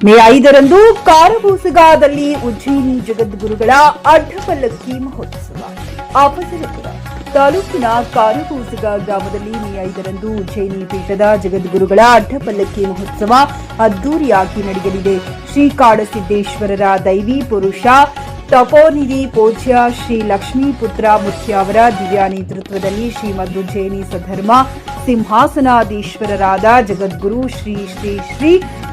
ಮೇ 5ರಂದು ಕಾರಬೂಸಗಾದಲ್ಲಿ ಉಜ್ಜಯಿನಿ ಜಗದ್ಗುರುಗಳ ಅಡ್ಡಪಲ್ಲಕ್ಕಿ ಮಹೋತ್ಸವ. ಅಫಜಲಪುರ ತಾಲೂಕಿನ ಕಾರಬೂಸಗ ಗ್ರಾಮದಲ್ಲಿ ಮೇ 5ರಂದು ಉಜ್ಜಯಿನಿ ಪೀಠದ ಜಗದ್ಗುರುಗಳ ಅಡ್ಡಪಲ್ಲಕ್ಕಿ ಮಹೋತ್ಸವ ಅದ್ದೂರಿಯಾಗಿ ನಡೆಯಲಿದೆ. ಶ್ರೀ ಕಾಡಸಿದ್ದೇಶ್ವರರ ದೈವಿ ಪುರುಷ ತಪೋನಿಧಿ ಪೂಜ್ಯ ಶ್ರೀ ಲಕ್ಷ್ಮೀಪುತ್ರ ಮುಖ್ಯ ಅವರ ದಿವ್ಯ ನೇತೃತ್ವದಲ್ಲಿ ಶ್ರೀಮದ್ ಉಜ್ಜಯಿನಿ ಸಧರ್ಮ ಸಿಂಹಾಸನಾಧೀಶ್ವರರಾದ ಜಗದ್ಗುರು ಶ್ರೀ ಶ್ರೀ ಶ್ರೀ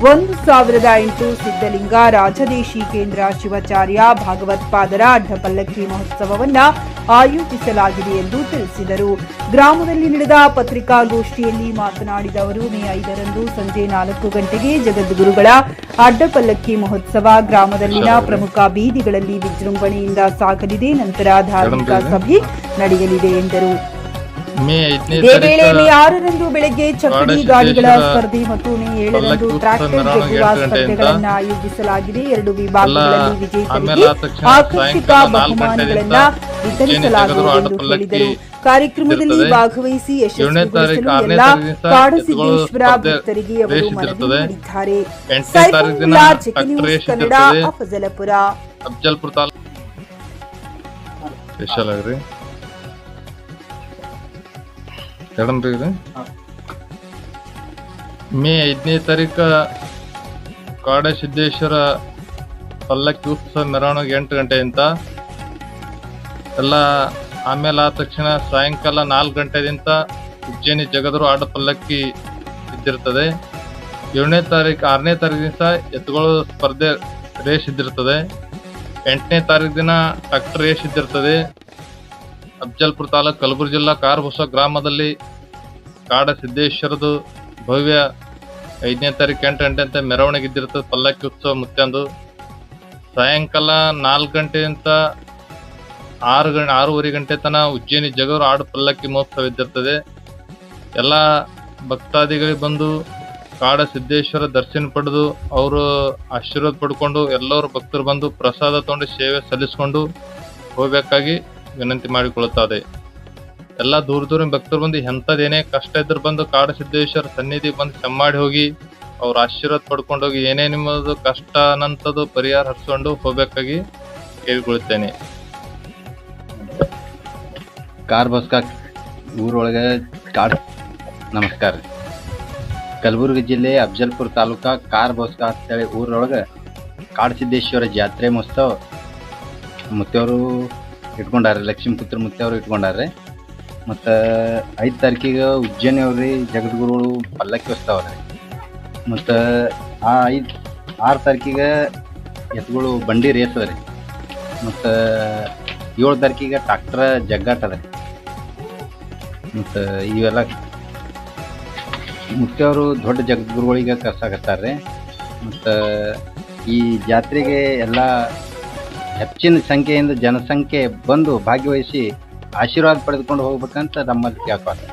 1008 ಸಿದ್ದಲಿಂಗ ರಾಜದೇಶಿ ಕೇಂದ್ರ ಶಿವಾಚಾರ್ಯ ಭಾಗವತ್ಪಾದರ ಅಡ್ಡಪಲ್ಲಕ್ಕಿ ಮಹೋತ್ಸವವನ್ನು ಆಯೋಜಿಸಲಾಗಿದೆ ಎಂದು ತಿಳಿಸಿದರು. ಗ್ರಾಮದಲ್ಲಿ ನಡೆದ ಪತ್ರಿಕಾಗೋಷ್ಠಿಯಲ್ಲಿ ಮಾತನಾಡಿದ ಅವರು, ಮೇ 5ರಂದು ಸಂಜೆ 4 ಗಂಟೆಗೆ ಜಗದ್ಗುರುಗಳ ಅಡ್ಡಪಲ್ಲಕ್ಕಿ ಮಹೋತ್ಸವ ಗ್ರಾಮದಲ್ಲಿನ ಪ್ರಮುಖ ಬೀದಿಗಳಲ್ಲಿ ವಿಜೃಂಭಣೆಯಿಂದ ಸಾಗಲಿದೆ. ನಂತರ ಧಾರ್ಮಿಕ ಸಭೆ ನಡೆಯಲಿದೆ ಎಂದರು. ಇದೇ ವೇಳೆ ಮೇ 6ರಂದು ಬೆಳಗ್ಗೆ ಚಕ್ಕಡಿ ಗಾಡಿಗಳ ಸ್ಪರ್ಧೆ ಮತ್ತು ಮೇ 7ರಂದು ಟ್ರ್ಯಾಕ್ಟರ್ ಗೆಲ್ಲುವ ಸ್ಪರ್ಧೆಗಳನ್ನು ಆಯೋಜಿಸಲಾಗಿದೆ. 2 ವಿಭಾಗಗಳಲ್ಲಿ ವಿಜೇತರಿಗೆ ಆಕರ್ಷಕ ಬಹುಮಾನಗಳನ್ನು ವಿತರಿಸಲಾಗುವುದು ಎಂದು ಹೇಳಿದರು. ಕಾರ್ಯಕ್ರಮದಲ್ಲಿ ಭಾಗವಹಿಸಿ ಯಶಸ್ವಿಗೊಳಿಸಲು ಎಲ್ಲ ಕಾಡಸಿದ್ದೇಶ್ವರ ಭಕ್ತರಿಗೆ ಅವರು ಮನವಿ ಮಾಡಿದ್ದಾರೆ. Saifulla, check news Kannada, Afzalpur. May 5ನೇ ತಾರೀಕು ಕಾಡಸಿದ್ದೇಶ್ವರ ಪಲ್ಲಕ್ಕಿ ಉತ್ಸವ ಮೆರವಣಿಗೆ 8 ಗಂಟೆಯಿಂದ ಎಲ್ಲ. ಆಮೇಲೆ ಆದ ತಕ್ಷಣ ಸಾಯಂಕಾಲ 4 ಗಂಟೆಯಿಂದ ಉಜ್ಜಯಿನಿ ಜಗದ್ಗುರು ಆಡ ಪಲ್ಲಕ್ಕಿ ಇದ್ದಿರ್ತದೆ. 7ನೇ ತಾರೀಕು 6ನೇ ತಾರೀಕು ದಿವಸ ಎತ್ತುಗಳು ಸ್ಪರ್ಧೆ ರೇಸ್ ಇದ್ದಿರ್ತದೆ. 8ನೇ ತಾರೀಕು ದಿನ ಟ್ರ್ಯಾಕ್ಟರ್ ರೇಸ್ ಇದ್ದಿರ್ತದೆ. ಅಫಜಲಪುರ ತಾಲೂಕು ಕಲಬುರಗಿ ಜಿಲ್ಲಾ ಕಾರಬೂಸ ಗ್ರಾಮದಲ್ಲಿ ಕಾಡಸಿದ್ದೇಶ್ವರದು ಭವ್ಯ 5ನೇ ತಾರೀಕು 8 ಗಂಟೆ ಅಂತ ಮೆರವಣಿಗೆ ಇದ್ದಿರ್ತದೆ. ಪಲ್ಲಕ್ಕಿ ಉತ್ಸವ ಮುತ್ಯಂದು ಸಾಯಂಕಾಲ 4 ಗಂಟೆಯಿಂದ 6:30 ಗಂಟೆ ತನಕ ಉಜ್ಜಯಿನಿ ಜಗದ್ಗುರು ಆಡು ಪಲ್ಲಕ್ಕಿ ಮಹೋತ್ಸವ ಇದ್ದಿರ್ತದೆ. ಎಲ್ಲ ಭಕ್ತಾದಿಗಳಿಗೆ ಬಂದು ಕಾಡಸಿದ್ದೇಶ್ವರ ದರ್ಶನ ಪಡೆದು ಅವರು ಆಶೀರ್ವಾದ ಪಡ್ಕೊಂಡು ಎಲ್ಲರೂ ಭಕ್ತರು ಬಂದು ಪ್ರಸಾದ ತಗೊಂಡು ಸೇವೆ ಸಲ್ಲಿಸ್ಕೊಂಡು ಹೋಗ್ಬೇಕಾಗಿ ವಿನಂತಿ ಮಾಡಿಕೊಳ್ಳುತ್ತದೆ. ಎಲ್ಲ ದೂರ ಭಕ್ತರು ಬಂದು ಎಂಥದ್ದೇನೇ ಕಷ್ಟ ಇದ್ರು ಬಂದು ಕಾಡಸಿದ್ದೇಶ್ವರ ಸನ್ನಿಧಿ ಬಂದು ಚೆಮ್ಮಾಡಿ ಹೋಗಿ ಅವ್ರ ಆಶೀರ್ವಾದ ಪಡ್ಕೊಂಡು ಹೋಗಿ ಏನೇ ನಿಮ್ಮದು ಕಷ್ಟ ಅನ್ನಂಥದ್ದು ಪರಿಹಾರ ಹರಿಸ್ಕೊಂಡು ಹೋಗ್ಬೇಕಾಗಿ ಕೇಳಿಕೊಳ್ಳುತ್ತೇನೆ. ಕಾರಬೂಸಗ ಊರೊಳಗೆ ನಮಸ್ಕಾರ. ಕಲಬುರಗಿ ಜಿಲ್ಲೆ ಅಫಜಲಪುರ ತಾಲೂಕಾ ಕಾರಬೂಸಗ ಅಂತೇಳಿ ಊರೊಳಗೆ ಕಾಡಸಿದ್ದೇಶ್ವರ ಜಾತ್ರೆ ಮಹೋತ್ಸವ ಮುತ್ತೆಯವರು ಇಟ್ಕೊಂಡಾರೆ. ಲಕ್ಷ್ಮೀಪುತ್ರ ಮುತ್ತೆಯವರು ಇಟ್ಕೊಂಡಾರೆ. ಮತ್ತು 5 ತಾರೀಕಿಗೆ ಉಜ್ಜಯಿನಿ ಅವ್ರಿ ಜಗದ್ಗುರುಗಳು ಪಲ್ಲಕ್ಕಿ ಉತ್ಸವ ರೀ. ಮತ್ತು 6 ತಾರೀಕಿಗೆ ಎತ್ತುಗಳು ಬಂಡಿ ರೇಸ್ ಅದ ರೀ. ಮತ್ತು 7 ತಾರೀಕಿಗೆ ಟ್ರ್ಯಾಕ್ಟರ್ ಜಗ್ಗಾಟ ಅದ ರೀ. ಮತ್ತು ಇವೆಲ್ಲ ಮುತ್ತೆಯವರು ದೊಡ್ಡ ಜಗದ್ಗುರುಗಳಿಗೆ ಕರ್ಸಾಕತ್ತಾರೆ. ಮತ್ತು ಈ ಜಾತ್ರೆಗೆ ಎಲ್ಲ ಹೆಚ್ಚಿನ ಸಂಖ್ಯೆಯಿಂದ ಜನಸಂಖ್ಯೆ ಬಂದು ಭಾಗವಹಿಸಿ ಆಶೀರ್ವಾದ ಪಡೆದುಕೊಂಡು ಹೋಗ್ಬೇಕಂತ ನಮ್ಮಲ್ಲಿ ಕೇಳ್ತಾರೆ.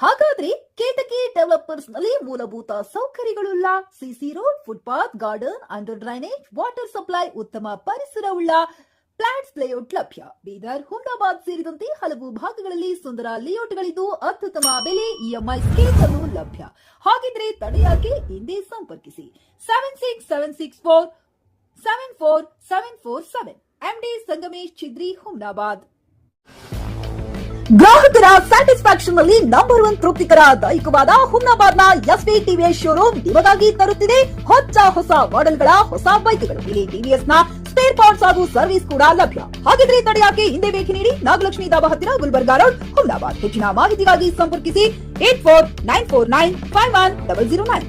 ಹಾಗಾದ್ರೆ ಕೇತಕಿ ಡೆವಲಪರ್ಸ್ ನಲ್ಲಿ ಮೂಲಭೂತ ಸೌಕರ್ಯಗಳುಳ್ಳ CC road, footpath, garden, under drainage, water supply, ಉತ್ತಮ ಪರಿಸರವುಳ್ಳ ಫ್ಲಾಟ್ಸ್ ಲೇಔಟ್ ಲಭ್ಯ. ಬೀದರ್, ಹುಮ್ನಾಬಾದ್ ಸೇರಿದಂತೆ ಹಲವು ಭಾಗಗಳಲ್ಲಿ ಸುಂದರ ಲೇಔಟ್ಗಳಿದ್ದು ಅತ್ಯುತ್ತಮ ಬೆಲೆ, ಇಎಂಐ ಸ್ಕೀಮ್ ಅನ್ನು ಲಭ್ಯ. ಹಾಗಿದ್ರೆ ತಡೆಯಾಕೆ ಹಿಂದೆ ಸಂಪರ್ಕಿಸಿ 7676474747 MD ಸಂಗಮೇಶ್ ಚಿದ್ರಿ, ಹುಮ್ನಾಬಾದ್. ಗ್ರಾಹಕರ ಸ್ಯಾಟಿಸ್ಫ್ಯಾಕ್ಷನ್ ನಲ್ಲಿ ನಂಬರ್ 1 ತೃಪ್ತಿಕರದಾಯಕವಾದ ಹುಮ್ನಾಬಾದ್ನ ಎಸ್ವಿ ಟಿವಿಎಸ್ ಶೋರೂಮ್ ನಿಮಗಾಗಿ ತರುತ್ತಿದೆ ಹೊಸ ಮಾಡೆಲ್ಗಳ ಹೊಸ ಬೈಕ್ಗಳು. ಇಲ್ಲಿ ಟಿವಿಎಸ್ ನ ಸ್ಪೇರ್ ಪಾರ್ಟ್ಸ್ ಹಾಗೂ ಸರ್ವಿಸ್ ಕೂಡ ಲಭ್ಯ. ಹಾಗಿದ್ರೆ ತಡೆಯಾಕೆ ಹಿಂದೆ ಭೇಟಿ ನೀಡಿ ನಾಗಲಕ್ಷ್ಮಿ ಧಾಬಾ ಹತ್ತಿರ, ಗುಲ್ಬರ್ಗಾ ರೋಡ್, ಹುಮ್ನಾಬಾದ್. ಹೆಚ್ಚಿನ ಮಾಹಿತಿಗಾಗಿ ಸಂಪರ್ಕಿಸಿ 8494951009.